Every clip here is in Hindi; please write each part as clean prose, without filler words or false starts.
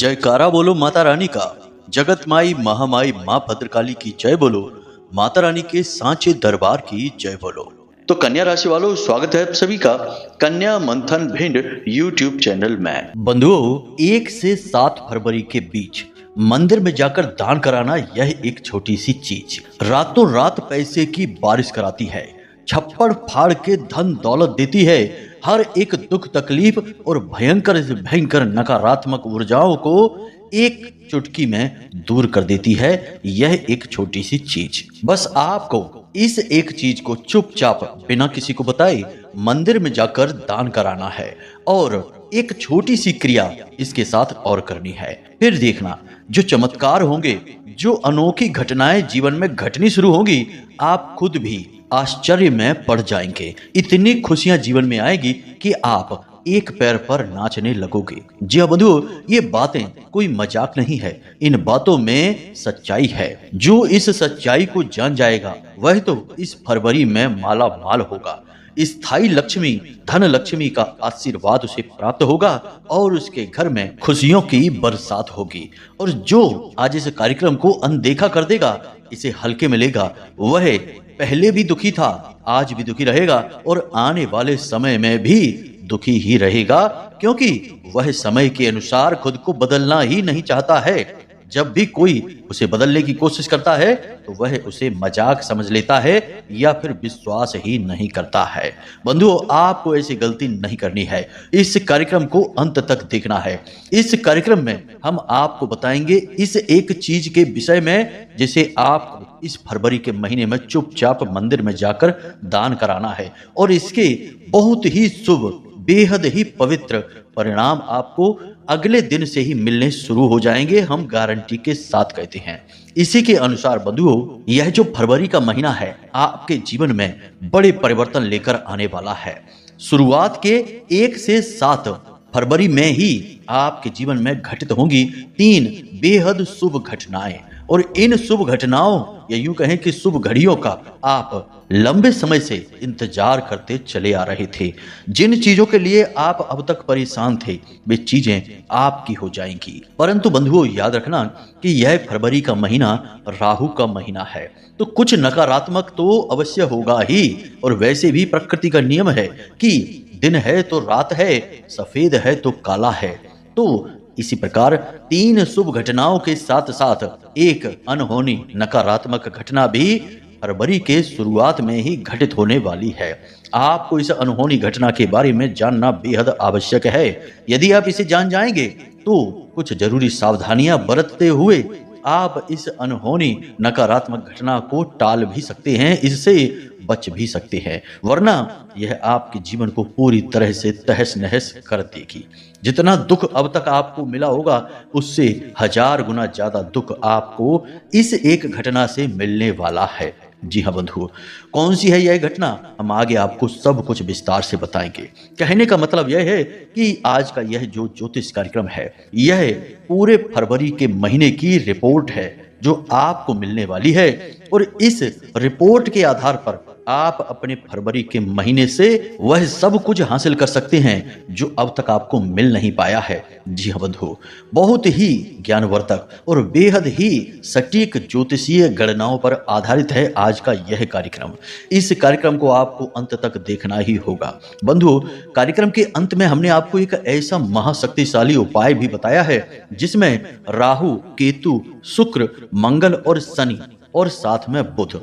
जयकारा बोलो माता रानी का। जगत माई महामाई माँ भद्रकाली की जय बोलो। माता रानी के सांचे दरबार की जय बोलो। तो कन्या राशि वालों, स्वागत है आप सभी का कन्या मंथन भिंड यूट्यूब चैनल में। बंधुओं, 1 से 7 फरवरी के बीच मंदिर में जाकर दान कराना यह एक छोटी सी चीज रातों रात पैसे की बारिश कराती है, छप्पड़ फाड़ के धन दौलत देती है, हर एक दुख तकलीफ और भयंकर से भयंकर नकारात्मक ऊर्जाओं को एक चुटकी में दूर कर देती है। यह एक छोटी सी चीज, बस आपको इस एक चीज को चुपचाप बिना किसी को बताए मंदिर में जाकर दान कराना है और एक छोटी सी क्रिया इसके साथ और करनी है। फिर देखना जो चमत्कार होंगे, जो अनोखी घटनाएं जीवन में घटनी शुरू होंगी, आप खुद भी आश्चर्य में पड़ जाएंगे। इतनी खुशियां जीवन में आएगी कि आप एक पैर पर नाचने लगोगे। जी हाँ बंधुओं, ये बातें कोई मजाक नहीं है, इन बातों में सच्चाई है। जो इस सच्चाई को जान जाएगा वह तो इस फरवरी में माला माल होगा। स्थायी लक्ष्मी धन लक्ष्मी का आशीर्वाद उसे प्राप्त होगा और उसके घर में खुशियों की बरसात होगी। और जो आज इस कार्यक्रम को अनदेखा कर देगा, इसे हल्के में लेगा, वह पहले भी दुखी था, आज भी दुखी रहेगा और आने वाले समय में भी दुखी ही रहेगा, क्योंकि वह समय के अनुसार खुद को बदलना ही नहीं चाहता है। जब भी कोई उसे बदलने की कोशिश करता है तो वह उसे मजाक समझ लेता है या फिर विश्वास ही नहीं करता है। बंधुओं, आपको ऐसी गलती नहीं करनी है। इस कार्यक्रम को अंत तक देखना है। इस कार्यक्रम में हम आपको बताएंगे इस एक चीज के विषय में जिसे आपको इस फरवरी के महीने में चुपचाप मंदिर में जाकर दान कराना है और इसके बहुत ही शुभ, बेहद ही पवित्र परिणाम आपको अगले दिन से ही मिलने शुरू हो जाएंगे। हम गारंटी के साथ कहते हैं। इसी के अनुसार बंधुओं, यह जो फरवरी का महीना है आपके जीवन में बड़े परिवर्तन लेकर आने वाला है। शुरुआत के 1 से 7 फरवरी में ही आपके जीवन में घटित होंगी 3 बेहद शुभ घटनाएं और इन शुभ घटनाओं या यूं कहें कि शुभ घड़ियों का आप लंबे समय से इंतजार करते चले आ रहे थे। जिन चीजों के लिए आप अब तक परेशान थे वे चीजें आपकी हो जाएंगी। परंतु बंधुओं, याद रखना कि यह फरवरी का महीना राहु का महीना है, तो कुछ नकारात्मक तो अवश्य होगा ही। और वैसे भी प्रकृति का नियम है कि दिन है तो रात है, सफेद है तो काला है। तो इसी प्रकार 3 शुभ घटनाओं के साथ साथ एक अनहोनी नकारात्मक घटना भी फरवरी के शुरुआत में ही घटित होने वाली है। आपको इस अनहोनी घटना के बारे में जानना बेहद आवश्यक है। यदि आप इसे जान जाएंगे तो कुछ जरूरी सावधानियां बरतते हुए आप इस अनहोनी नकारात्मक घटना को टाल भी सकते हैं, इससे बच भी सकते हैं, वरना यह आपके जीवन को पूरी तरह से तहस नहस कर देगी। जितना दुख अब तक आपको मिला होगा उससे 1000 गुना ज्यादा दुख आपको इस एक घटना से मिलने वाला है। जी हाँ बंधुओं, कौन सी है यह घटना, हम आगे आपको सब कुछ विस्तार से बताएंगे। कहने का मतलब यह है कि आज का यह जो ज्योतिष कार्यक्रम है, यह पूरे फरवरी के महीने की रिपोर्ट है जो आपको मिलने वाली है और इस रिपोर्ट के आधार पर आप अपने फरवरी के महीने से वह सब कुछ हासिल कर सकते हैं जो अब तक आपको मिल नहीं पाया है। जी हाँ बंधुओं, बहुत ही ज्ञानवर्धक और बेहद ही सटीक ज्योतिषीय गणनाओं पर आधारित है आज का यह कार्यक्रम। इस कार्यक्रम को आपको अंत तक देखना ही होगा। बंधुओं, कार्यक्रम के अंत में हमने आपको एक ऐसा महाशक्तिशाली उपाय भी बताया है जिसमें राहु, केतु, शुक्र, मंगल और शनि और साथ में बुध,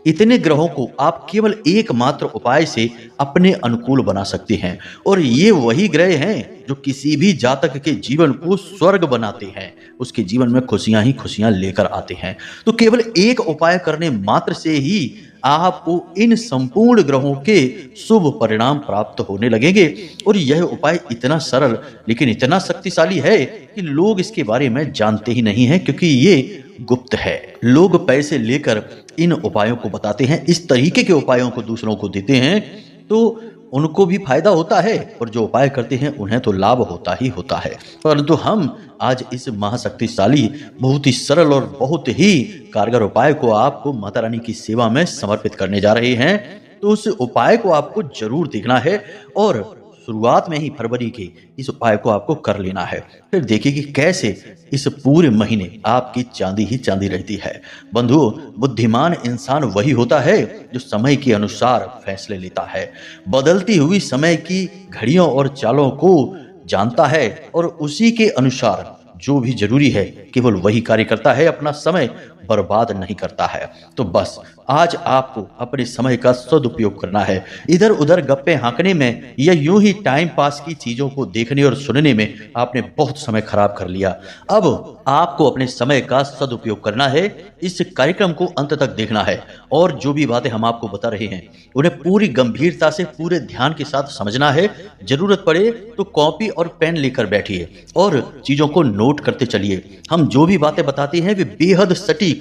इतने ग्रहों को आप केवल एकमात्र उपाय से अपने अनुकूल बना सकते हैं। और ये वही ग्रह हैं जो किसी भी जातक के जीवन को स्वर्ग बनाते हैं, उसके जीवन में खुशियां ही खुशियां लेकर आते हैं। तो केवल एक उपाय करने मात्र से ही आपको इन संपूर्ण ग्रहों के शुभ परिणाम प्राप्त होने लगेंगे। और यह उपाय इतना सरल लेकिन इतना शक्तिशाली है कि लोग इसके बारे में जानते ही नहीं है, क्योंकि ये गुप्त है। लोग पैसे लेकर इन उपायों को बताते हैं, इस तरीके के उपायों को दूसरों को देते हैं, तो उनको भी फायदा होता है और जो उपाय करते हैं उन्हें तो लाभ होता ही होता है। परंतु हम आज इस महाशक्तिशाली, बहुत ही सरल और बहुत ही कारगर उपाय को आपको माता रानी की सेवा में समर्पित करने जा रहे हैं। तो उस उपाय को आपको जरूर देखना है और शुरुआत में ही फरवरी के इस उपाय को आपको कर लेना है। फिर देखिए कि कैसे इस पूरे महीने आपकी चांदी ही चांदी रहती है। बंधुओं, बुद्धिमान इंसान वही होता है जो समय के अनुसार फैसले लेता है, बदलती हुई समय की घड़ियों और चालों को जानता है और उसी के अनुसार जो भी जरूरी है केवल वही कार्य करता है, अपना समय बर्बाद नहीं करता है। तो बस आज आपको अपने समय का सदुपयोग करना है। इधर उधर गप्पे हाँकने में या यूं ही टाइम पास की चीजों को देखने और सुनने में आपने बहुत समय खराब कर लिया। अब आपको अपने समय का सदुपयोग करना है। इस कार्यक्रम को अंत तक देखना है और जो भी बातें हम आपको बता रहे हैं उन्हें पूरी गंभीरता से पूरे ध्यान के साथ समझना है। जरूरत पड़े तो कॉपी और पेन लेकर बैठिए और चीजों को नोट करते चलिए। हम जो भी बातें बताते हैं वे बेहद सटीक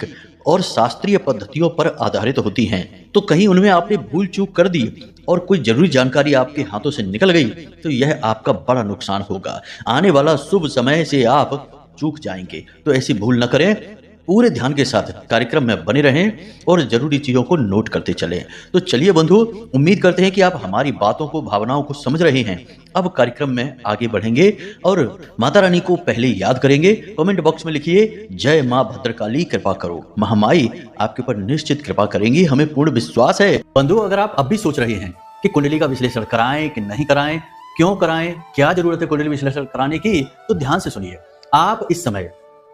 और शास्त्रीय पद्धतियों पर आधारित होती हैं। तो कहीं उनमें आपने भूल चूक कर दी और कोई जरूरी जानकारी आपके हाथों से निकल गई तो यह आपका बड़ा नुकसान होगा। आने वाला शुभ समय से आप चूक जाएंगे। तो ऐसी भूल न करें, पूरे ध्यान के साथ कार्यक्रम में बने रहें और जरूरी चीजों को नोट करते चलें। तो चलिए बंधु, उम्मीद करते हैं कि आप हमारी बातों को, भावनाओं को समझ रहे हैं। अब कार्यक्रम में आगे बढ़ेंगे और माता रानी को पहले याद करेंगे। कमेंट बॉक्स में लिखिए, जय मां भद्रकाली कृपा करो। महामाई आपके ऊपर निश्चित कृपा करेंगी, हमें पूर्ण विश्वास है। बंधु, अगर आप अब भी सोच रहे हैं कि कुंडली का विश्लेषण कराएं कि नहीं कराएं, क्यों कराएं, क्या जरूरत है कुंडली विश्लेषण कराने की, तो ध्यान से सुनिए। आप इस समय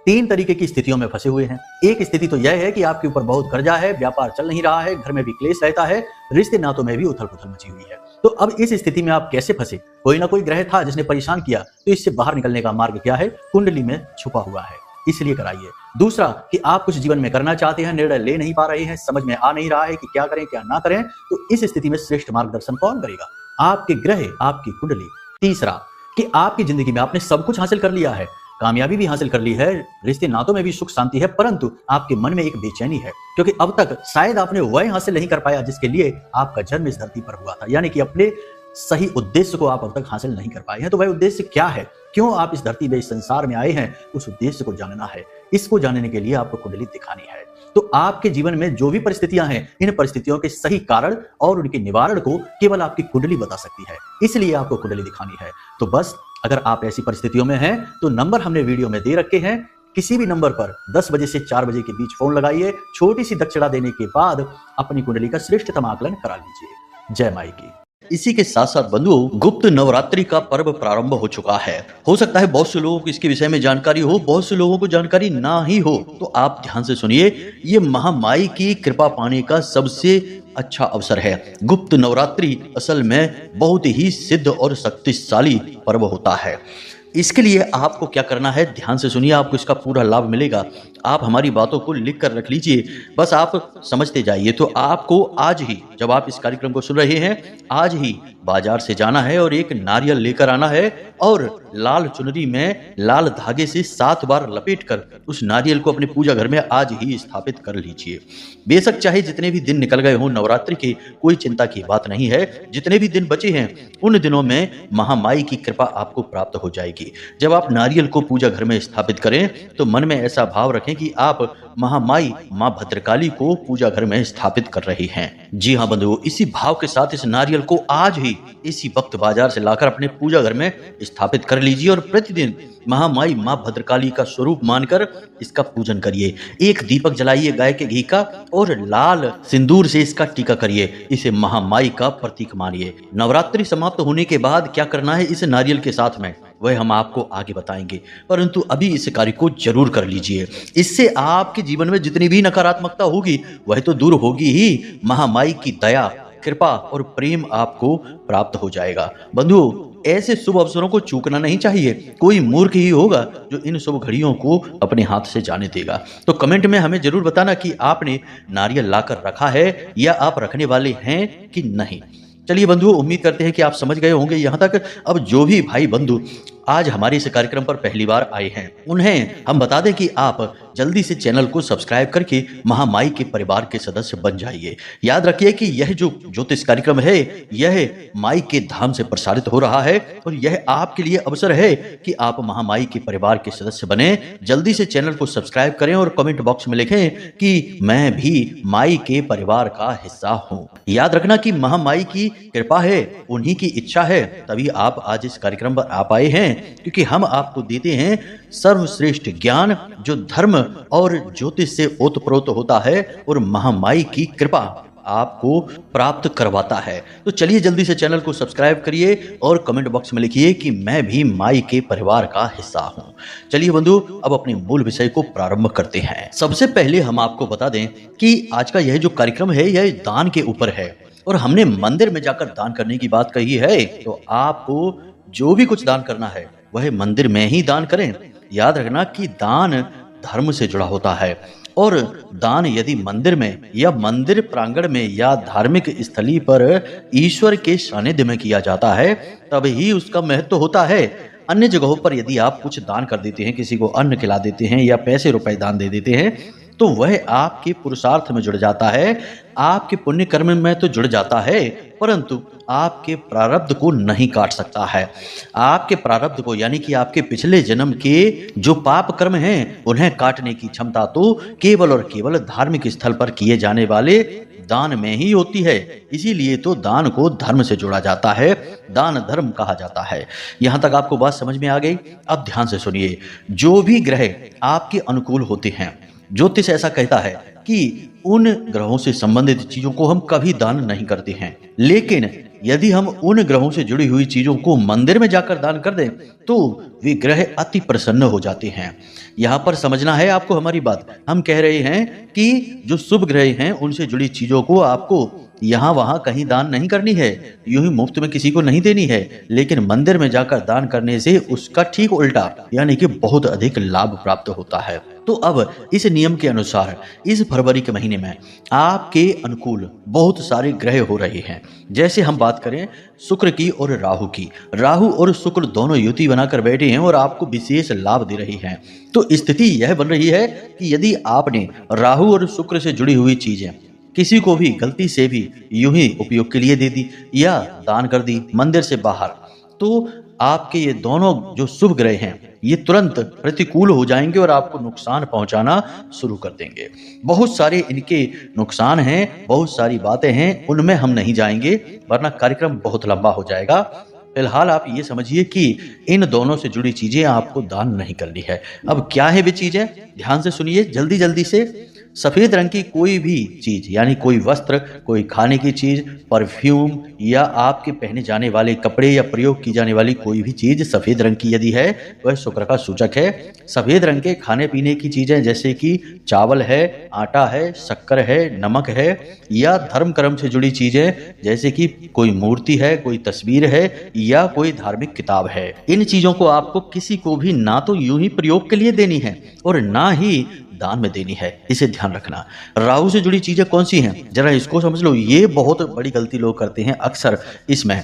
3 तरीके की स्थितियों में फंसे हुए हैं। एक स्थिति तो यह है कि आपके ऊपर बहुत कर्जा है, व्यापार चल नहीं रहा है, घर में भी क्लेश रहता है, रिश्ते नातों में भी उथल पुथल मची हुई है। तो अब इस स्थिति में आप कैसे फंसे? कोई ना कोई ग्रह था जिसने परेशान किया, तो इससे बाहर निकलने का मार्ग क्या है? कुंडली में छुपा हुआ है, इसलिए कराइए। दूसरा कि आप कुछ जीवन में करना चाहते हैं, निर्णय ले नहीं पा रहे हैं, समझ में आ नहीं रहा है कि क्या करें क्या ना करें, तो इस स्थिति में श्रेष्ठ मार्गदर्शन कौन करेगा? आपके ग्रह, आपकी कुंडली। तीसरा कि आपकी जिंदगी में आपने सब कुछ हासिल कर लिया है, कामयाबी भी हासिल कर ली है, रिश्ते नातों में भी सुख शांति है, परंतु आपके मन में एक बेचैनी है क्योंकि अब तक शायद आपने वह हासिल नहीं कर पाया जिसके लिए आपका जन्म इस धरती पर हुआ था। यानी कि अपने सही उद्देश्य को आप अब तक हासिल नहीं कर पाए हैं। तो वह उद्देश्य क्या है, क्यों आप इस धरती में, इस संसार में आए हैं, उस उद्देश्य को जानना है। इसको जानने के लिए आपको कुंडली दिखानी है। तो आपके जीवन में जो भी परिस्थितियां हैं, इन परिस्थितियों के सही कारण और उनके निवारण को केवल आपकी कुंडली बता सकती है, इसलिए आपको कुंडली दिखानी है। तो बस अगर आप ऐसी परिस्थितियों में हैं तो नंबर हमने वीडियो में दे रखे हैं, किसी भी नंबर पर 10 बजे से 4 बजे के बीच फोन लगाइए। छोटी सी दक्षिणा देने के बाद अपनी कुंडली का श्रेष्ठतम आकलन करा लीजिए। जय माई की। इसी के साथ साथ बंधुओं, गुप्त नवरात्रि का पर्व प्रारंभ हो चुका है। हो सकता है बहुत से लोगों को इसके विषय में जानकारी हो, बहुत से लोगों को जानकारी ना ही हो। तो आप ध्यान से सुनिए, ये महामाई की कृपा पाने का सबसे अच्छा अवसर है। गुप्त नवरात्रि असल में बहुत ही सिद्ध और शक्तिशाली पर्व होता है। इसके लिए आपको क्या करना है, ध्यान से सुनिए, आपको इसका पूरा लाभ मिलेगा। आप हमारी बातों को लिख कर रख लीजिए, बस आप समझते जाइए। तो आपको आज ही, जब आप इस कार्यक्रम को सुन रहे हैं, आज ही बाजार से जाना है और एक नारियल लेकर आना है और लाल चुनरी में लाल धागे से 7 बार लपेटकर उस नारियल को अपने पूजा घर में आज ही स्थापित कर लीजिए। बेशक चाहे जितने भी दिन निकल गए हों नवरात्रि के, कोई चिंता की बात नहीं है। जितने भी दिन बचे हैं उन दिनों में महामाई की कृपा आपको प्राप्त हो जाएगी। जब आप नारियल को पूजा घर में स्थापित करें तो मन में ऐसा भाव रखें कि आप महामाई मां भद्रकाली को पूजा घर में स्थापित कर रही हैं। जी हाँ बंधुओं, इसी भाव के साथ इस नारियल को आज ही इसी वक्त बाजार से लाकर अपने पूजा घर में स्थापित कर लीजिए और प्रतिदिन महामाई मां भद्रकाली का स्वरूप मानकर इसका पूजन करिए। एक दीपक जलाइए गाय के घी का और लाल सिंदूर से इसका टीका करिए। इसे महामाई का प्रतीक मानिए। नवरात्रि समाप्त होने के बाद क्या करना है इस नारियल के साथ में, वह हम आपको आगे बताएंगे, परंतु अभी इस कार्य को जरूर कर लीजिए। इससे आपके जीवन में जितनी भी नकारात्मकता होगी वह तो दूर होगी ही, महामाई की दया, कृपा और प्रेम आपको प्राप्त हो जाएगा। बंधुओं, ऐसे शुभ अवसरों को चूकना नहीं चाहिए। कोई मूर्ख ही होगा जो इन शुभ घड़ियों को अपने हाथ से जाने देगा। तो कमेंट में हमें जरूर बताना कि आपने नारियल लाकर रखा है या आप रखने वाले हैं कि नहीं। चलिए बंधुओं, उम्मीद करते हैं कि आप समझ गए होंगे यहाँ तक। अब जो भी भाई बंधु आज हमारे इस कार्यक्रम पर पहली बार आए हैं उन्हें हम बता दें कि आप जल्दी से चैनल को सब्सक्राइब करके महामाई के परिवार के सदस्य बन जाइए। याद रखिए कि यह जो ज्योतिष कार्यक्रम है यह माई के धाम से प्रसारित हो रहा है और यह आपके लिए अवसर है कि आप महामाई के परिवार के सदस्य बने। जल्दी से चैनल को सब्सक्राइब करें और कमेंट बॉक्स में लिखें कि मैं भी माई के परिवार का हिस्सा हूं। याद रखना कि महामाई की कृपा है, उन्हीं की इच्छा है, तभी आप आज इस कार्यक्रम पर आ पाए हैं, क्योंकि हम आपको देते हैं सर्वश्रेष्ठ ज्ञान जो धर्म और ज्योतिष से ओतप्रोत होता है और महामाई की कृपा आपको प्राप्त करवाता है। तो चलिए जल्दी से चैनल को सब्सक्राइब करिए और कमेंट बॉक्स में लिखिए कि मैं भी माई के परिवार का हिस्सा हूं। चलिए बंधु, अब अपने मूल विषय को प्रारंभ करते हैं। सबसे पहले हम आपको बता दें कि आज का यह जो कार्यक्रम है यह दान के ऊपर है और हमने मंदिर में जाकर दान करने की बात कही है। तो आपको जो भी कुछ दान करना है वह मंदिर में ही दान करें। याद रखना कि दान धर्म से जुड़ा होता है और दान यदि मंदिर में या मंदिर प्रांगण में या धार्मिक स्थली पर ईश्वर के सानिध्य में किया जाता है तब ही उसका महत्व होता है। अन्य जगहों पर यदि आप कुछ दान कर देते हैं, किसी को अन्न खिला देते हैं या पैसे रुपए दान दे देते हैं, तो वह आपके पुरुषार्थ में जुड़ जाता है, आपके पुण्य कर्म में तो जुड़ जाता है, परंतु आपके प्रारब्ध को नहीं काट सकता है। आपके प्रारब्ध को यानी कि आपके पिछले जन्म के जो पाप कर्म हैं उन्हें काटने की क्षमता तो केवल और केवल धार्मिक स्थल पर किए जाने वाले दान में ही होती है। इसीलिए तो दान को धर्म से जोड़ा जाता है, दान धर्म कहा जाता है। यहां तक आपको बात समझ में आ गई? अब ध्यान से सुनिए। जो भी ग्रह आपके अनुकूल होते हैं, ज्योतिष ऐसा कहता है कि उन ग्रहों से संबंधित चीजों को हम कभी दान नहीं करते हैं, लेकिन यदि हम उन ग्रहों से जुड़ी हुई चीजों को मंदिर में जाकर दान कर दें तो वे ग्रह अति प्रसन्न हो जाते हैं। यहाँ पर समझना है आपको हमारी बात। हम कह रहे हैं कि जो शुभ ग्रह हैं उनसे जुड़ी चीजों को आपको यहाँ वहां कहीं दान नहीं करनी है, यूं ही मुफ्त में किसी को नहीं देनी है, लेकिन मंदिर में जाकर दान करने से उसका ठीक उल्टा यानी कि बहुत अधिक लाभ प्राप्त होता है। तो अब इस नियम के अनुसार इस फरवरी के महीने में आपके अनुकूल बहुत सारे ग्रह हो रहे हैं। जैसे हम बात करें शुक्र की और राहु की, राहु और शुक्र दोनों युति बनाकर बैठे हैं और आपको विशेष लाभ दे रही हैं। तो स्थिति यह बन रही है कि यदि आपने राहु और शुक्र से जुड़ी हुई चीजें किसी को भी गलती से भी यूं ही उपयोग के लिए दे दी या दान कर दी मंदिर से बाहर, तो आपके ये दोनों जो शुभ ग्रह हैं ये तुरंत प्रतिकूल हो जाएंगे और आपको नुकसान पहुंचाना शुरू कर देंगे। बहुत सारे इनके नुकसान हैं, बहुत सारी बातें हैं, उनमें हम नहीं जाएंगे वरना कार्यक्रम बहुत लंबा हो जाएगा। फिलहाल आप ये समझिए कि इन दोनों से जुड़ी चीजें आपको दान नहीं करनी है। अब क्या है वे चीजें, ध्यान से सुनिए जल्दी जल्दी से। सफेद रंग की कोई भी चीज यानी कोई वस्त्र, कोई खाने की चीज, परफ्यूम या आपके पहने जाने वाले कपड़े या प्रयोग की जाने वाली कोई भी चीज सफेद रंग की यदि है वह शुक्र का सूचक है। सफेद रंग के खाने पीने की चीजें जैसे कि चावल है, आटा है, शक्कर है, नमक है या धर्म कर्म से जुड़ी चीजें जैसे कि कोई मूर्ति है, कोई तस्वीर है या कोई धार्मिक किताब है, इन चीजों को आपको किसी को भी ना तो यूं ही प्रयोग के लिए देनी है और ना ही दान में देनी है। इसे ध्यान रखना। राहु से जुड़ी चीजें कौन सी हैं, जरा इसको समझ लो। ये बहुत बड़ी गलती लोग करते हैं अक्सर। इसमें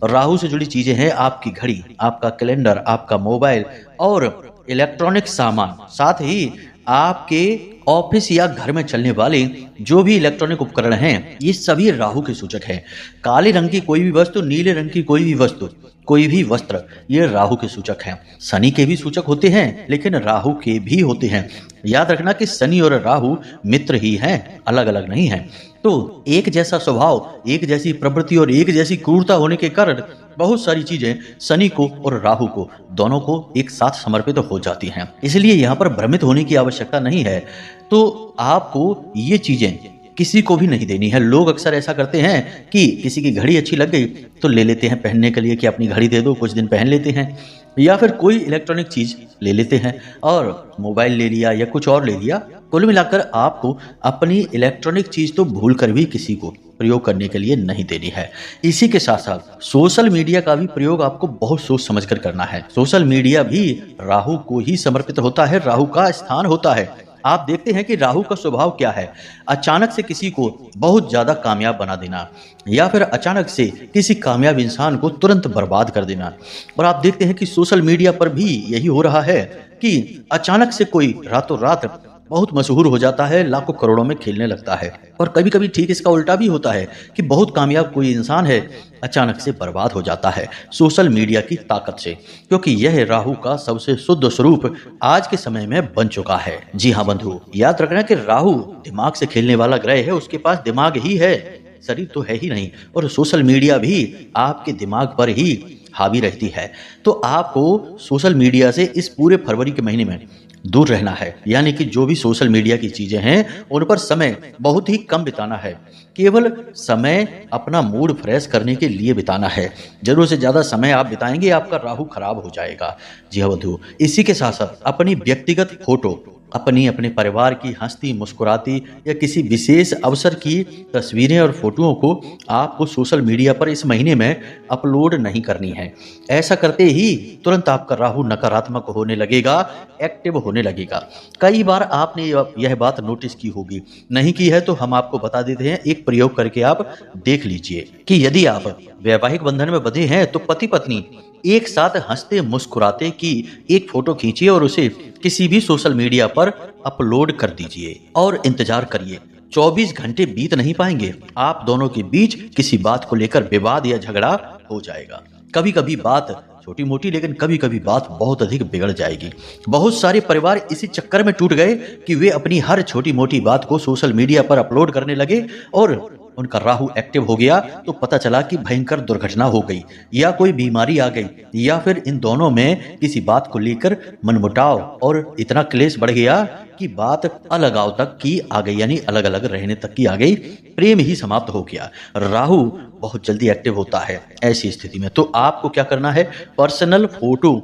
राहु से जुड़ी चीजें हैं आपकी घड़ी, आपका कैलेंडर, आपका मोबाइल और इलेक्ट्रॉनिक सामान, साथ ही आपके ऑफिस या घर में चलने वाले जो भी इलेक्ट्रॉनिक उपकरण हैं ये सभी राहु के सूचक हैं। काले रंग की कोई भी वस्तु, नीले रंग की कोई भी वस्तु, कोई भी वस्त्र, ये राहु के सूचक हैं। शनि के भी सूचक होते हैं लेकिन राहु के भी होते हैं। याद रखना कि शनि और राहु मित्र ही हैं, अलग अलग नहीं हैं। तो एक जैसा स्वभाव, एक जैसी प्रवृत्ति और एक जैसी क्रूरता होने के कारण बहुत सारी चीजें शनि को और राहु को दोनों को एक साथ समर्पित हो जाती हैं। इसलिए यहाँ पर भ्रमित होने की आवश्यकता नहीं है। तो आपको ये चीजें किसी को भी नहीं देनी है। लोग अक्सर ऐसा करते हैं कि किसी की घड़ी अच्छी लग गई तो ले लेते हैं पहनने के लिए कि अपनी घड़ी दे दो, कुछ दिन पहन लेते हैं, या फिर कोई इलेक्ट्रॉनिक चीज ले लेते हैं और मोबाइल ले लिया या कुछ और ले लिया। कुल मिलाकर आपको अपनी इलेक्ट्रॉनिक चीज तो भूल कर भी किसी को प्रयोग करने के लिए नहीं देनी है। इसी के साथ साथ सोशल मीडिया का भी प्रयोग आपको बहुत सोच समझकर करना है। सोशल मीडिया भी राहु को ही समर्पित होता है, राहु का स्थान होता है। आप देखते हैं कि राहु का स्वभाव क्या है, अचानक से किसी को बहुत ज्यादा कामयाब बना देना या फिर अचानक से किसी कामयाब इंसान को तुरंत बर्बाद कर देना। और आप देखते हैं कि सोशल मीडिया पर भी यही हो रहा है कि अचानक से कोई रातों रात बहुत मशहूर हो जाता है, लाखों करोड़ों में खेलने लगता है। और कभी कभी ठीक इसका उल्टा भी होता है कि बहुत कामयाब कोई इंसान है, अचानक से बर्बाद हो जाता है सोशल मीडिया की ताकत से, क्योंकि यह राहु का सबसे शुद्ध स्वरूप आज के समय में बन चुका है। जी हाँ बंधु, याद रखना कि राहु दिमाग से खेलने वाला ग्रह है, उसके पास दिमाग ही है, शरीर तो है ही नहीं। और सोशल मीडिया भी आपके दिमाग पर ही हावी रहती है। तो आपको सोशल मीडिया से इस पूरे फरवरी के महीने में दूर रहना है, यानी कि जो भी सोशल मीडिया की चीजें हैं उन पर समय बहुत ही कम बिताना है। केवल समय अपना मूड फ्रेश करने के लिए बिताना है। जरूरत से ज्यादा समय आप बिताएंगे, आपका राहु खराब हो जाएगा। जी हाँ बंधु, इसी के साथ साथ अपनी व्यक्तिगत फोटो, अपने परिवार की हंसती मुस्कुराती या किसी विशेष अवसर की तस्वीरें और फोटोओं को आपको सोशल मीडिया पर इस महीने में अपलोड नहीं करनी है। ऐसा करते ही तुरंत आपका राहु नकारात्मक होने लगेगा, एक्टिव होने लगेगा। कई बार आपने यह बात नोटिस की होगी, नहीं की है तो हम आपको बता देते हैं, एक प्रयोग करके आप देख लीजिए कि यदि आप वैवाहिक बंधन में बंधे हैं तो पति पत्नी एक साथ हंसते मुस्कुराते की एक फोटो खींचिए और उसे किसी भी सोशल मीडिया पर अपलोड कर दीजिए और इंतजार करिए। 24 घंटे बीत नहीं पाएंगे, आप दोनों के बीच किसी बात को लेकर विवाद या झगड़ा हो जाएगा। कभी कभी बात छोटी मोटी, लेकिन कभी कभी बात बहुत अधिक बिगड़ जाएगी। बहुत सारे परिवार इसी चक्कर में टूट गए कि वे अपनी हर छोटी मोटी बात को सोशल मीडिया पर अपलोड करने लगे और उनका राहु एक्टिव हो गया तो पता चला कि भयंकर दुर्घटना हो गई या कोई बीमारी आ गई, या फिर इन दोनों में किसी बात को लेकर मनमुटाव और इतना क्लेश बढ़ गया कि बात अलगाव तक की आ गई, यानी अलग अलग रहने तक की आ गई, प्रेम ही समाप्त हो गया। राहु बहुत जल्दी एक्टिव होता है ऐसी स्थिति में। तो आपको क्या करना है, पर्सनल फोटो,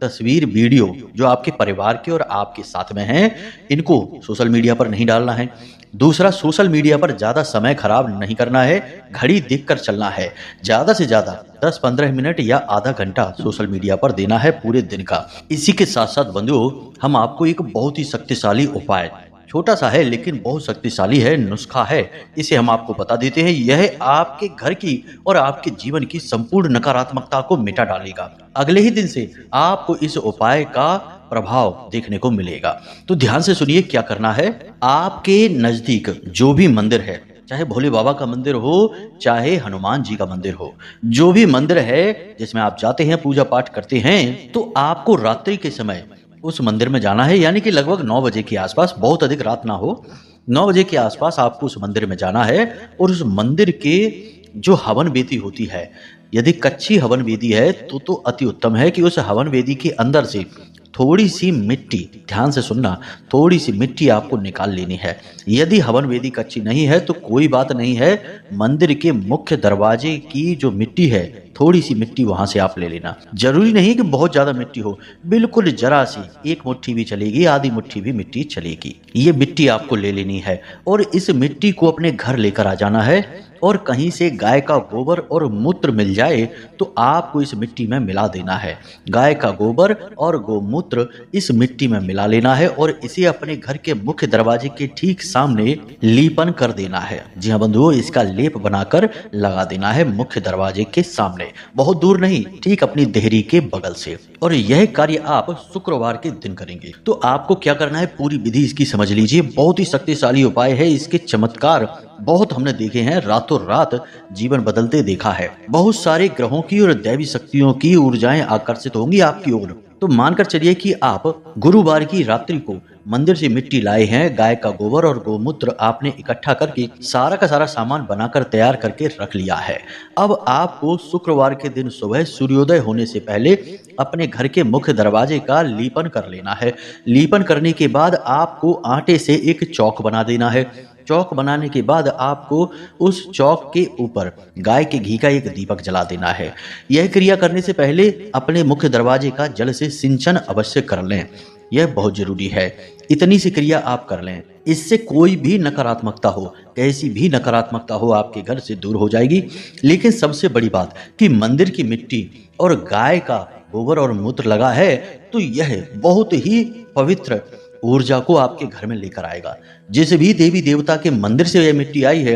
तस्वीर, वीडियो जो आपके परिवार के और आपके साथ में हैं, इनको सोशल मीडिया पर नहीं डालना है। दूसरा, सोशल मीडिया पर ज्यादा समय खराब नहीं करना है, घड़ी देखकर चलना है। ज्यादा से ज्यादा 10-15 मिनट या आधा घंटा सोशल मीडिया पर देना है पूरे दिन का। इसी के साथ साथ बंधुओं, हम आपको एक बहुत ही शक्तिशाली उपाय, छोटा सा है लेकिन बहुत शक्तिशाली है, नुस्खा है, इसे हम आपको बता देते हैं। यह आपके घर की और आपके जीवन की संपूर्ण नकारात्मकता को मिटा डालेगा। अगले ही दिन से आपको इस उपाय का प्रभाव देखने को मिलेगा। तो ध्यान से सुनिए क्या करना है। आपके नजदीक जो भी मंदिर है, चाहे भोले बाबा का मंदिर हो, चाहे हनुमान जी का मंदिर हो, जो भी मंदिर है जिसमें आप जाते हैं, पूजा पाठ करते हैं, तो आपको रात्रि के समय उस मंदिर में जाना है, यानी कि लगभग 9 बजे के आसपास, बहुत अधिक रात ना हो, 9 बजे के आसपास आपको उस मंदिर में जाना है। और उस मंदिर के जो हवन वेदी होती है, यदि कच्ची हवन वेदी है तो अति उत्तम है कि उस हवन वेदी के अंदर से थोड़ी सी मिट्टी, ध्यान से सुनना, थोड़ी सी मिट्टी आपको निकाल लेनी है। यदि हवन वेदी कच्ची नहीं है तो कोई बात नहीं है, मंदिर के मुख्य दरवाजे की जो मिट्टी है, थोड़ी सी मिट्टी वहां से आप ले लेना। जरूरी नहीं कि बहुत ज्यादा मिट्टी हो, बिल्कुल जरा सी, एक मुट्ठी भी चलेगी, आधी मुट्ठी भी मिट्टी चलेगी। ये मिट्टी आपको ले लेनी है और इस मिट्टी को अपने घर लेकर आ जाना है। और कहीं से गाय का गोबर और मूत्र मिल जाए तो आपको इस मिट्टी में मिला देना है। गाय का गोबर और गोमूत्र इस मिट्टी में मिला लेना है और इसे अपने घर के मुख्य दरवाजे के ठीक सामने लीपन कर देना है। जी हाँ बंधुओं, इसका लेप बनाकर लगा देना है मुख्य दरवाजे के सामने, बहुत दूर नहीं, ठीक अपनी देहरी के बगल से। और यह कार्य आप शुक्रवार के दिन करेंगे। तो आपको क्या करना है, पूरी विधि इसकी समझ लीजिए। बहुत ही शक्तिशाली उपाय है, इसके चमत्कार बहुत हमने देखे हैं, रातों रात जीवन बदलते देखा है। बहुत सारे ग्रहों की और दैवी शक्तियों की ऊर्जाएं आकर्षित होंगी आपकी ओर। तो मानकर चलिए कि आप गुरुवार की रात्रि को मंदिर से मिट्टी लाए हैं, गाय का गोबर और गोमूत्र आपने इकट्ठा करके सारा का सारा सामान बनाकर तैयार करके रख लिया है। अब आपको शुक्रवार के दिन सुबह सूर्योदय होने से पहले अपने घर के मुख्य दरवाजे का लीपन कर लेना है। लीपन करने के बाद आपको आटे से एक चौक बना देना है। चौक बनाने के बाद आपको उस चौक के ऊपर गाय के घी का एक दीपक जला देना है। यह क्रिया करने से पहले अपने मुख्य दरवाजे का जल से सिंचन अवश्य कर लें, यह बहुत जरूरी है। इतनी सी क्रिया आप कर लें, इससे कोई भी नकारात्मकता हो, कैसी भी नकारात्मकता हो, आपके घर से दूर हो जाएगी। लेकिन सबसे बड़ी बात कि मंदिर की मिट्टी और गाय का गोबर और मूत्र लगा है तो यह बहुत ही पवित्र ऊर्जा को आपके घर में लेकर आएगा। जिस भी देवी देवता के मंदिर से यह मिट्टी आई है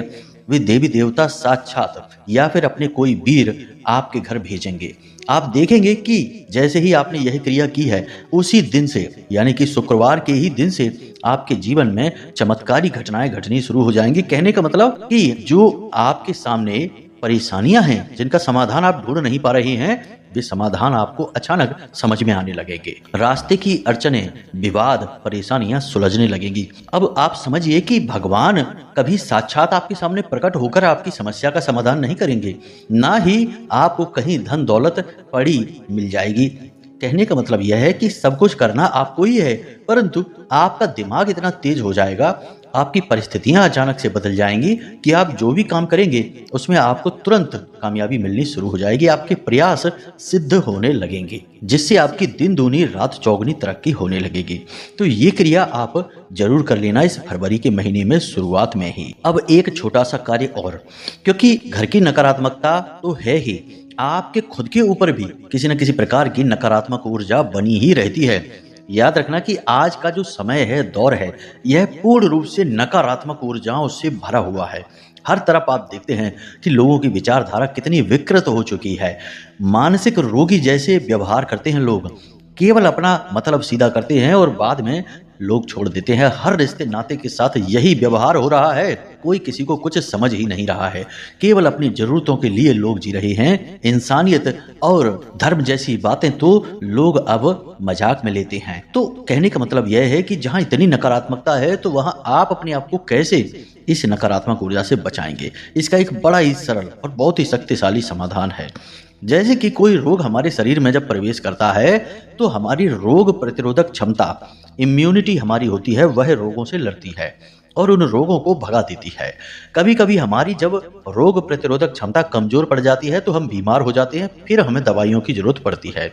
वे देवी देवता साक्षात या फिर अपने कोई वीर आपके घर भेजेंगे। आप देखेंगे कि जैसे ही आपने यह क्रिया की है, उसी दिन से यानी कि शुक्रवार के ही दिन से आपके जीवन में चमत्कारी घटनाएं घटनी शुरू हो जाएंगी। कहने का मतलब कि जो आपके सामने परेशानियां हैं, जिनका समाधान आप ढूंढ नहीं पा रहे हैं, वे समाधान आपको अचानक समझ में आने लगेंगे। रास्ते की अड़चने, विवाद, परेशानियां सुलझने लगेंगी। अब आप समझिए कि भगवान कभी साक्षात आपके सामने प्रकट होकर आपकी समस्या का समाधान नहीं करेंगे, ना ही आपको कहीं धन दौलत पड़ी मिल जाएगी। कहने का मतलब यह है कि सब कुछ करना आपको ही है, परंतु आपका दिमाग इतना तेज हो जाएगा, आपकी परिस्थितियां अचानक से बदल जाएंगी कि आप जो भी काम करेंगे उसमें आपको तुरंत कामयाबी मिलनी शुरू हो जाएगी। आपके प्रयास सिद्ध होने लगेंगे, जिससे आपकी दिन दूनी रात चौगुनी तरक्की होने लगेगी। तो ये क्रिया आप जरूर कर लेना इस फरवरी के महीने में शुरुआत में ही। अब एक छोटा सा कार्य और, क्योंकि घर की नकारात्मकता तो है ही, आपके खुद के ऊपर भी किसी न किसी प्रकार की नकारात्मक ऊर्जा बनी ही रहती है। याद रखना कि आज का जो समय है, दौर है, यह पूर्ण रूप से नकारात्मक ऊर्जाओं से भरा हुआ है। हर तरफ आप देखते हैं कि लोगों की विचारधारा कितनी विकृत हो चुकी है। मानसिक रोगी जैसे व्यवहार करते हैं लोग, केवल अपना मतलब सीधा करते हैं और बाद में लोग छोड़ देते हैं। हर रिश्ते नाते के साथ यही व्यवहार हो रहा है। कोई किसी को कुछ समझ ही नहीं रहा है, केवल अपनी जरूरतों के लिए लोग जी रहे हैं। इंसानियत और धर्म जैसी बातें तो लोग अब मजाक में लेते हैं। तो कहने का मतलब यह है कि जहां इतनी नकारात्मकता है, तो वहां आप अपने आप को कैसे इस नकारात्मक ऊर्जा से बचाएंगे? इसका एक बड़ा ही सरल और बहुत ही शक्तिशाली समाधान है। जैसे कि कोई रोग हमारे शरीर में जब प्रवेश करता है, तो हमारी रोग प्रतिरोधक क्षमता, इम्यूनिटी हमारी होती है, वह रोगों से लड़ती है और उन रोगों को भगा देती है। कभी कभी हमारी जब रोग प्रतिरोधक क्षमता कमजोर पड़ जाती है, तो हम बीमार हो जाते हैं, फिर हमें दवाइयों की जरूरत पड़ती है।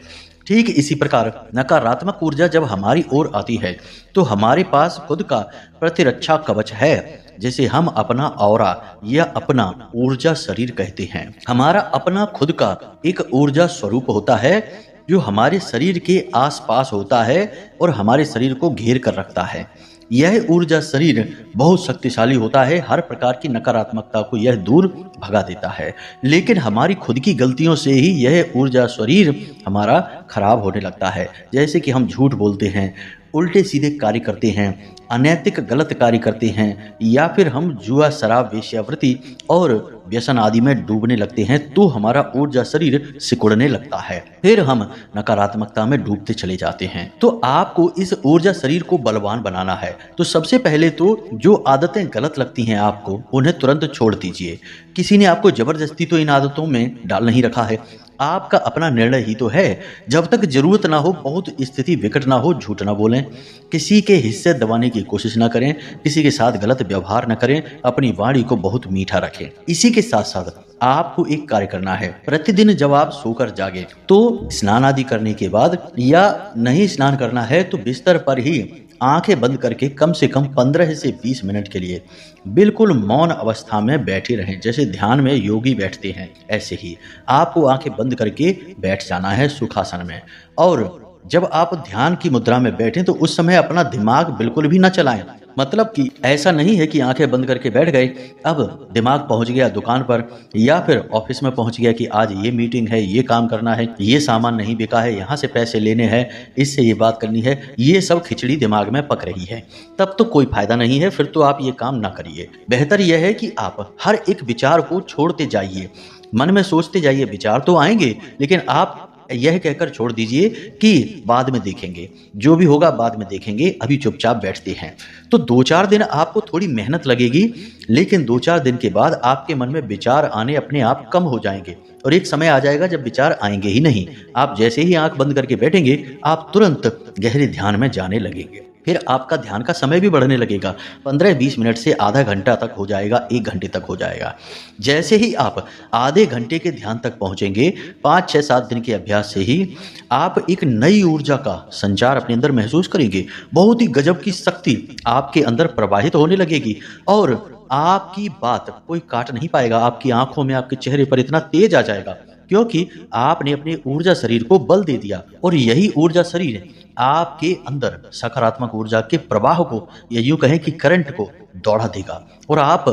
ठीक इसी प्रकार नकारात्मक ऊर्जा जब हमारी ओर आती है, तो हमारे पास खुद का प्रतिरक्षा कवच है, जिसे हम अपना ऑरा या अपना ऊर्जा शरीर कहते हैं। हमारा अपना खुद का एक ऊर्जा स्वरूप होता है, जो हमारे शरीर के आसपास होता है और हमारे शरीर को घेर कर रखता है। यह ऊर्जा शरीर बहुत शक्तिशाली होता है, हर प्रकार की नकारात्मकता को यह दूर भगा देता है। लेकिन हमारी खुद की गलतियों से ही यह ऊर्जा शरीर हमारा खराब होने लगता है। जैसे कि हम झूठ बोलते हैं, उल्टे सीधे कार्य करते हैं, अनैतिक गलत कार्य करते हैं, या फिर हम जुआ, शराब, वेश्यावृत्ति और व्यसन आदि में डूबने लगते हैं, तो हमारा ऊर्जा शरीर सिकुड़ने लगता है। फिर हम नकारात्मकता में डूबते चले जाते हैं। तो आपको इस ऊर्जा शरीर को बलवान बनाना है। तो सबसे पहले तो जो आदतें गलत लगती हैं आपको, उन्हें तुरंत छोड़ दीजिए। किसी ने आपको जबरदस्ती तो इन आदतों में डाल नहीं रखा है, आपका अपना निर्णय ही तो है। जब तक जरूरत ना हो, बहुत स्थिति विकट ना हो, झूठ ना बोलें, किसी के हिस्से दबाने की कोशिश ना करें, किसी के साथ गलत व्यवहार ना करें, अपनी वाणी को बहुत मीठा रखें। इसी के साथ साथ आपको एक कार्य करना है। प्रतिदिन जब आप सोकर जागे, तो स्नान आदि करने के बाद, या नहीं स्नान करना है तो बिस्तर पर ही आंखें बंद करके कम से कम 15 से 20 मिनट के लिए बिल्कुल मौन अवस्था में बैठे रहें। जैसे ध्यान में योगी बैठते हैं, ऐसे ही आपको आंखें बंद करके बैठ जाना है सुखासन में। और जब आप ध्यान की मुद्रा में बैठें, तो उस समय अपना दिमाग बिल्कुल भी ना चलाएं। मतलब कि ऐसा नहीं है कि आंखें बंद करके बैठ गए, अब दिमाग पहुंच गया दुकान पर या फिर ऑफिस में पहुंच गया कि आज ये मीटिंग है, ये काम करना है, ये सामान नहीं बिका है, यहाँ से पैसे लेने हैं, इससे ये बात करनी है, ये सब खिचड़ी दिमाग में पक रही है। तब तो कोई फायदा नहीं है, फिर तो आप ये काम ना करिए। बेहतर यह है कि आप हर एक विचार को छोड़ते जाइए, मन में सोचते जाइए। विचार तो आएंगे, लेकिन आप यह कहकर छोड़ दीजिए कि बाद में देखेंगे, जो भी होगा बाद में देखेंगे, अभी चुपचाप बैठते हैं। तो 2-4 दिन आपको थोड़ी मेहनत लगेगी, लेकिन 2-4 दिन के बाद आपके मन में विचार आने अपने आप कम हो जाएंगे और एक समय आ जाएगा जब विचार आएंगे ही नहीं। आप जैसे ही आंख बंद करके बैठेंगे, आप तुरंत गहरे ध्यान में जाने लगेंगे। फिर आपका ध्यान का समय भी बढ़ने लगेगा, 15-20 मिनट से आधा घंटा तक हो जाएगा, 1 घंटे तक हो जाएगा। जैसे ही आप आधे घंटे के ध्यान तक पहुंचेंगे, 5-6-7 दिन के अभ्यास से ही आप एक नई ऊर्जा का संचार अपने अंदर महसूस करेंगे। बहुत ही गजब की शक्ति आपके अंदर प्रवाहित होने लगेगी और आपकी बात कोई काट नहीं पाएगा। आपकी आंखों में, आपके चेहरे पर इतना तेज आ जाएगा, क्योंकि आपने अपने ऊर्जा शरीर को बल दे दिया। और यही ऊर्जा शरीर आपके अंदर सकारात्मक ऊर्जा के प्रवाह को, या यूं कहें कि करंट को दौड़ा देगा और आप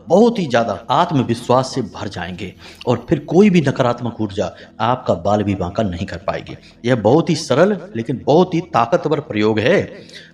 बहुत ही ज्यादा आत्मविश्वास से भर जाएंगे और फिर कोई भी नकारात्मक ऊर्जा आपका बाल भी बांका नहीं कर पाएगी। यह बहुत ही सरल लेकिन बहुत ही ताकतवर प्रयोग है।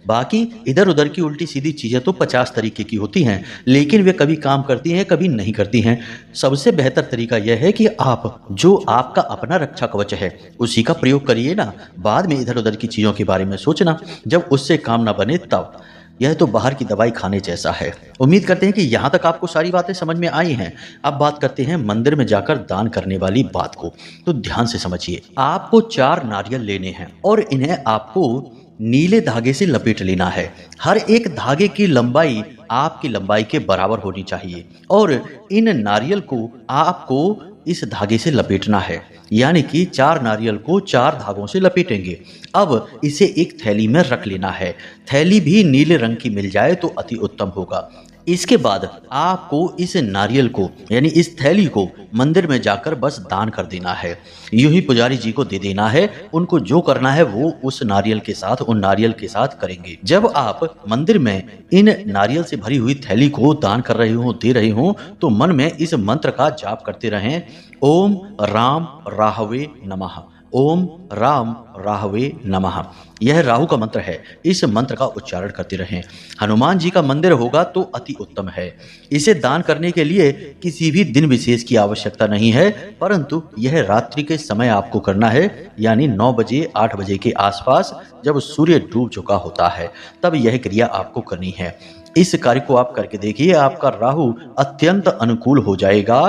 बाकी इधर उधर की उल्टी सीधी चीजें तो 50 तरीके की होती हैं, लेकिन वे कभी काम करती हैं कभी नहीं करती हैं। सबसे बेहतर तरीका यह है कि आप जो आपका अपना रक्षा कवच है उसी का प्रयोग करिए ना, बाद में इधर उधर की चीजों के बारे में सोचना जब उससे काम ना बने तब। यह तो बाहर की दवाई खाने जैसा है। उम्मीद करते हैं कि यहाँ तक आपको सारी बातें समझ में आई हैं। अब बात करते हैं मंदिर में जाकर दान करने वाली बात को। तो ध्यान से समझिए, आपको 4 नारियल लेने हैं और इन्हें आपको नीले धागे से लपेट लेना है। हर एक धागे की लंबाई आपकी लंबाई के बराबर होनी चाहिए और इन नारियल को आपको इस धागे से लपेटना है, यानी कि 4 नारियल को 4 धागों से लपेटेंगे। अब इसे एक थैली में रख लेना है। थैली भी नीले रंग की मिल जाए तो अति उत्तम होगा। इसके बाद आपको इस नारियल को यानी इस थैली को मंदिर में जाकर बस दान कर देना है। यूं ही पुजारी जी को दे देना है। उनको जो करना है वो उस नारियल के साथ उन नारियल के साथ करेंगे। जब आप मंदिर में इन नारियल से भरी हुई थैली को दान कर रहे हो दे रहे हो तो मन में इस मंत्र का जाप करते रहें, ओम राम राहवे नमः, ओम राम राहवे नमः। यह राहु का मंत्र है। इस मंत्र का उच्चारण करते रहें। हनुमान जी का मंदिर होगा तो अति उत्तम है। इसे दान करने के लिए किसी भी दिन विशेष की आवश्यकता नहीं है, परंतु यह रात्रि के समय आपको करना है, यानी 9 बजे 8 बजे के आसपास जब सूर्य डूब चुका होता है तब यह क्रिया आपको करनी है। इस कार्य को आप करके देखिए, आपका राहु अत्यंत अनुकूल हो जाएगा।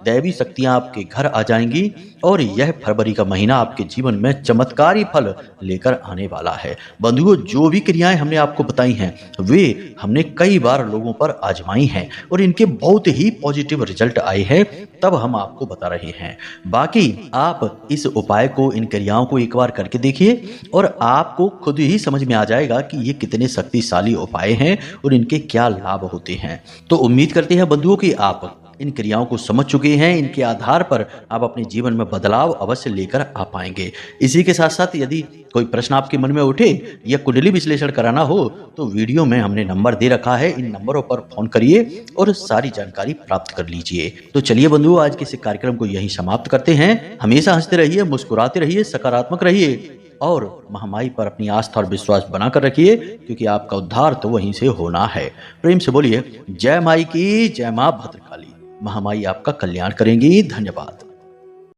दैवी शक्तियां आपके घर आ जाएंगी और यह फरवरी का महीना आपके जीवन में चमत्कारी फल लेकर आने वाला है। बंधुओं, जो भी क्रियाएं हमने आपको बताई हैं वे हमने कई बार लोगों पर आजमाई हैं और इनके बहुत ही पॉजिटिव रिजल्ट आए हैं, तब हम आपको बता रहे हैं। बाकी आप इस उपाय को इन क्रियाओं को एक बार करके देखिए और आपको खुद ही समझ में आ जाएगा कि ये कितने शक्तिशाली उपाय हैं और इनके क्या लाभ होते हैं। तो उम्मीद करते हैं बंधुओं कि आप इन क्रियाओं को समझ चुके हैं। इनके आधार पर आप अपने जीवन में बदलाव अवश्य लेकर आ पाएंगे। इसी के साथ साथ यदि कोई प्रश्न आपके मन में उठे या कुंडली विश्लेषण कराना हो तो वीडियो में हमने नंबर दे रखा है, इन नंबरों पर फोन करिए और सारी जानकारी प्राप्त कर लीजिए। तो चलिए बंधुओं, आज के इस कार्यक्रम को यहीं समाप्त करते हैं। हमेशा हंसते रहिए, मुस्कुराते रहिए, सकारात्मक रहिए और महामाई पर अपनी आस्था और विश्वास बनाकर रखिए, क्योंकि आपका उद्धार तो वहीं से होना है। प्रेम से बोलिए जय माई की, जय मां भद्रकाली। महामाई आपका कल्याण करेंगी। धन्यवाद।